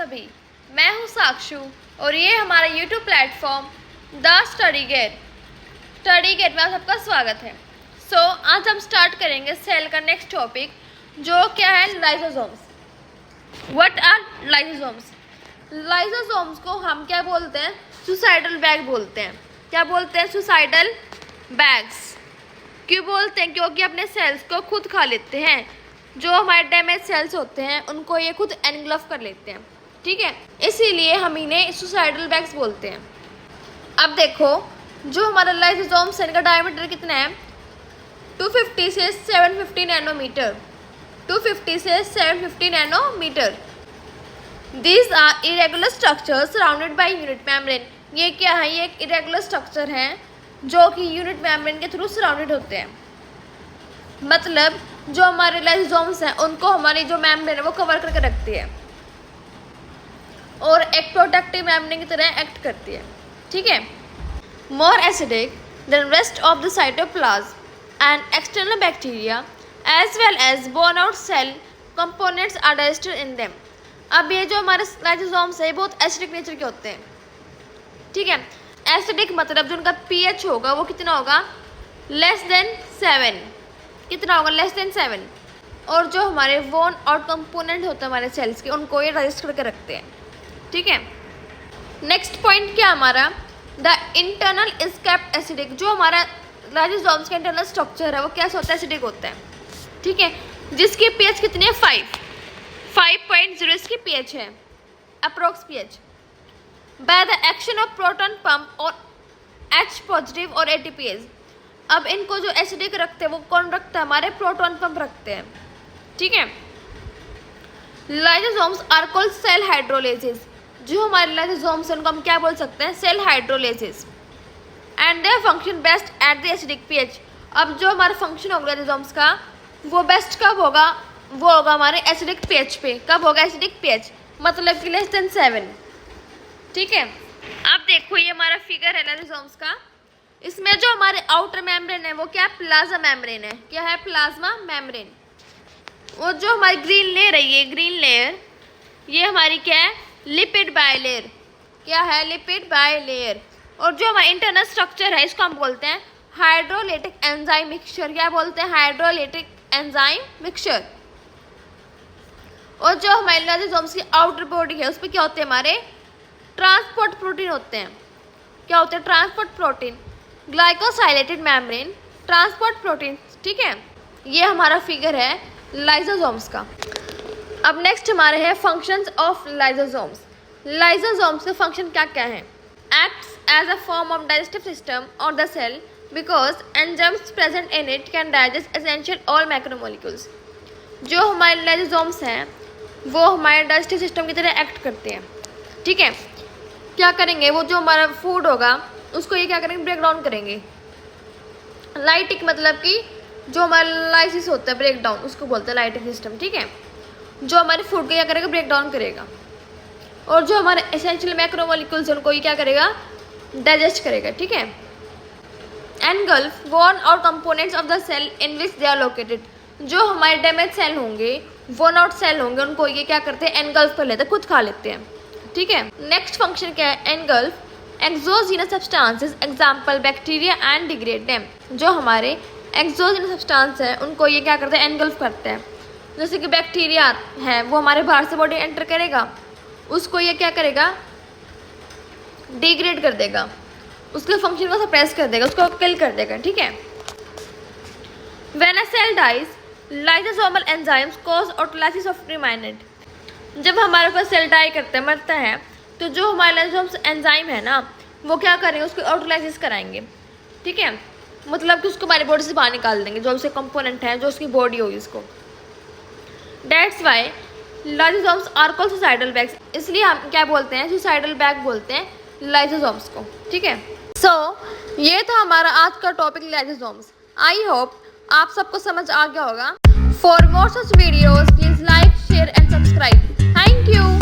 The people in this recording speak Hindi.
सभी, मैं हूं साक्षु और ये हमारा YouTube platform the Study Gate में आप सबका स्वागत है। आज हम स्टार्ट करेंगे सेल का नेक्स्ट टॉपिक, जो क्या है lysosomes. What are lysosomes? Lysosomes को हम क्या बोलते हैं? सुसाइडल बैग बोलते हैं। क्या बोलते हैं? Suicidal bags. क्यों बोलते हैं? क्योंकि अपने सेल्स को खुद खा लेते हैं। जो हमारे डैमेज सेल्स होते हैं उनको ये खुद एनग्लफ कर लेते हैं, ठीक है, इसीलिए हम इन्हें सुसाइडल बैग्स बोलते हैं। अब देखो, जो हमारा लाइसोसोम्स है इनका डायमीटर कितना है? 250 से 750 नैनोमीटर। 250 से 750 nanometre. These are irregular structures surrounded by unit membrane। ये क्या है? ये एक irregular structure है जो कि यूनिट मेम्ब्रेन के थ्रू सराउंडेड होते हैं। मतलब जो हमारे लाइसोसोम्स हैं उनको हमारी जो मेम्ब्रेन है वो कवर करके रखती है और एक प्रोटेक्टिव मेम्ब्रेन की तरह एक्ट करती है, ठीक है। More acidic than rest of the cytoplasm and external bacteria as well as worn out cell components are digested in them. अब ये जो हमारे लाइसोसोम्स है बहुत एसिडिक नेचर के होते हैं, ठीक है। एसिडिक मतलब जो उनका pH होगा वो कितना होगा? Less than 7। कितना होगा? Less than 7। और जो हमारे बोन और कंपोनेंट होते हैं हमारे सेल्स के, उनको ये डाइजेस्ट करके रखते हैं, ठीक है। नेक्स्ट पॉइंट क्या हमारा? The internal is kept acidic. जो हमारा लाइसोसोम्स का इंटरनल स्ट्रक्चर है वो कैसा होता है? एसिडिक होता है, ठीक है। जिसकी pH कितनी है? 5.0 इसकी pH है, approx pH। By the action of proton pump और H पॉजिटिव और ATPase। अब इनको जो एसिडिक रखते हैं वो कौन रखता है? हमारे प्रोटॉन पंप रखते हैं, ठीक है। Lysosomes are called cell hydrolysis. जो हमारे लाइसोसोम्स हैं उनको हम क्या बोल सकते हैं? Cell hydrolysis. And they function best at the acidic pH। अब जो हमारा फंक्शन होगा लाइसोसोम्स का वो बेस्ट कब होगा? वो होगा हमारे एसिडिक pH पे। कब होगा? एसिडिक pH, मतलब कि लेस देन 7, ठीक है। अब देखो, ये हमारा फिगर है लाइसोसोम्स का। इसमें जो हमारे आउटर मेम्ब्रेन है वो क्या है? प्लाज्मा मेम्ब्रेन है। क्या है? Plasma membrane. और जो हमारी ग्रीन लेयर है, ये ग्रीन लेयर, ये हमारी क्या है? Lipid bilayer. क्या है? Lipid bilayer. और जो हमारा इंटरनल स्ट्रक्चर है इसको हम बोलते हैं हाइड्रोलाइटिक एंजाइम मिक्सचर। क्या बोलते हैं? Hydrolytic enzyme mixture. और जो हमारे लाइसोसोम्स की आउटर बॉडी है उस पर क्या होते हैं? हमारे ट्रांसपोर्ट प्रोटीन होते हैं। क्या होते हैं? Transport protein. Glycosylated membrane, transport protein, ठीक है। ये हमारा फिगर है लाइसोसोम्स का। अब नेक्स्ट हमारे है फंक्शंस ऑफ लाइसोसोम्स। लाइसोसोम्स के फंक्शन क्या क्या है? Acts as a form of digestive system और the cell because enzymes present in it can digest essential all macromolecules. जो हमारे लाइसोसोम्स हैं वो हमारे डाइजेस्टिव सिस्टम की तरह एक्ट करते हैं, ठीक है। क्या करेंगे? वो जो हमारा फूड होगा उसको ये क्या करेंगे? ब्रेक डाउन करेंगे। लाइटिक मतलब कि जो हमारा लाइसिस होता है, ब्रेक डाउन, उसको बोलते हैं लाइटिक सिस्टम, ठीक है। जो हमारे फूड को क्या करेगा? ब्रेक डाउन करेगा। और जो हमारे एसेंशियल मैक्रोमोलिक्यूल्स उनको ये क्या करेगा? डाइजेस्ट करेगा, ठीक है। एनगल्फ वॉर्न और components of the cell in which they are located. जो हमारे डैमेज सेल होंगे, वॉर्न आउट सेल होंगे, उनको ये क्या करते हैं? एनगल्फ कर लेते हैं, खुद खा लेते हैं, ठीक है। नेक्स्ट फंक्शन क्या है? Engulf exogenous substances, example bacteria and degrade them. जो हमारे एक्सोजीनस सब्सटेंस है उनको ये क्या करते हैं? एनगल्फ करते हैं। जैसे कि बैक्टीरिया है वो हमारे बाहर से बॉडी एंटर करेगा, उसको ये क्या करेगा? डिग्रेड कर देगा, उसके फंक्शन को सप्रेस कर देगा, उसको किल कर देगा, ठीक है। When a cell dies lysosomal enzymes cause autolysis of remnant. जब हमारे पास सेल डाई करता है, मरता है, तो जो हमारे लाइसोसोम्स एंजाइम है ना वो क्या करेंगे? उसको ऑटोलाइसिस कराएंगे, ठीक है। मतलब कि उसको हमारी बॉडी से बाहर निकाल देंगे, जो उसके कंपोनेंट है, जो उसकी बॉडी होगी उसको। That's why lysosomes are called suicidal bags. इसलिए हम क्या बोलते हैं? सुसाइडल बैग बोलते हैं लाइसोसोम्स को, ठीक है। ये था हमारा आज का टॉपिक लाइसोसोम्स। आई होप आप सबको समझ आ गया होगा। For more such videos please like, share and subscribe. Thank you.